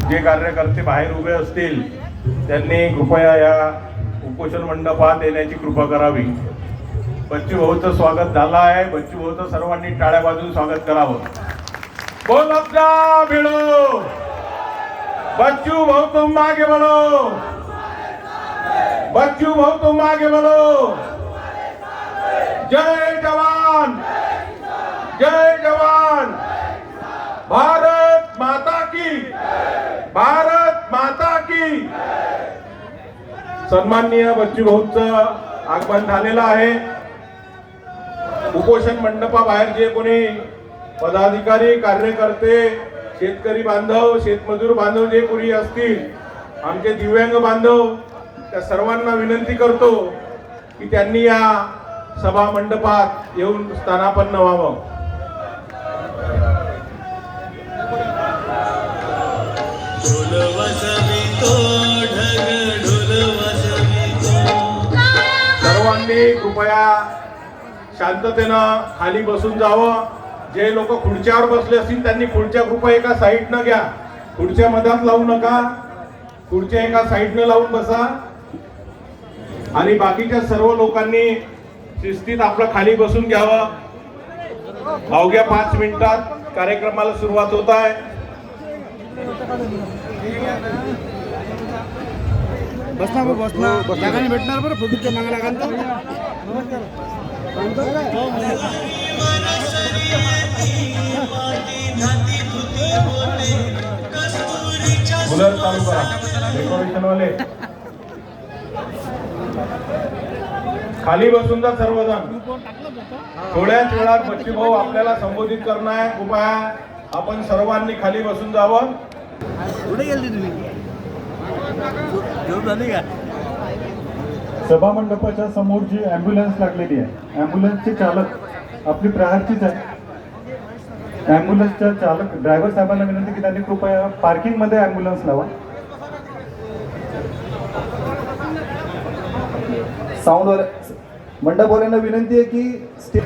जे कार्यकर्ते बाहेर उभे असतील त्यांनी कृपया या उपोषण मंडपात येण्याची कृपा करावी। बच्चू भाऊचं स्वागत झालं आहे, बच्चू भाऊचं सर्वांनी टाळ्या वाजवून स्वागत करावं। बोल अपना भिड़ो, बच्चू भाऊ तुम आगे बढ़ो, बच्चू भाऊ तुम आगे बढ़ो। जय जवान, जय जवान, भारत माता की, भारत माता की। सन्माननीय बच्चू भाऊंचं आगमन झालेलं आहे। उपोषण मंडपाबाहेर जे कोणी पदाधिकारी, कार्यकर्ते, शेतकरी बांधव, शेतमजूर बांधव जे कोणी असतील, आमचे दिव्यांग बांधव, त्या सर्वांना विनंती करतो की त्यांनी या सभा मंडपात येऊन स्थानापन्न व्हावं। सर्वांनी कृपया शांततेनं खाली बसून जावं। जे लोक खुर्च्यावर बसले असतील त्यांनी खुर्च्या कृपया एका साईडनं घ्या, खुर्च्या मधात लावू नका, खुर्च्या एका साईडनं लावून बसा। आणि बाकीच्या सर्व लोकांनी शिस्तीत आपलं खाली बसून घ्यावं। अवघ्या 5 मिनिटात कार्यक्रमाला सुरुवात होत आहे। बसना जागा नाही भेटणार बरं, फोटोच्या मागे लागाल तर। बुलर चालू करा, डेकोरेशन वाले खाली बसून जा सर्वजण। थोड्याच वेळात बच्चू भाऊ आपल्याला संबोधित करणार आहे, कृपया आपण सर्वांनी खाली बसून जावं। कुठे गेलती तुम्ही? जेवण झाली का? सभा मंडपाच्या समोर जी ॲम्ब्युलन्स लागलेली आहे, ॲम्ब्युलन्सचे चालक आपली प्रहारचीच आहे। ॲम्ब्युलन्सच्या चालक ड्रायव्हर साहेबांना विनंती की त्यांनी कृपया पार्किंगमध्ये ॲम्ब्युलन्स लावा। साऊंडवर मंडपवाल्यांना विनंती आहे की स्टेज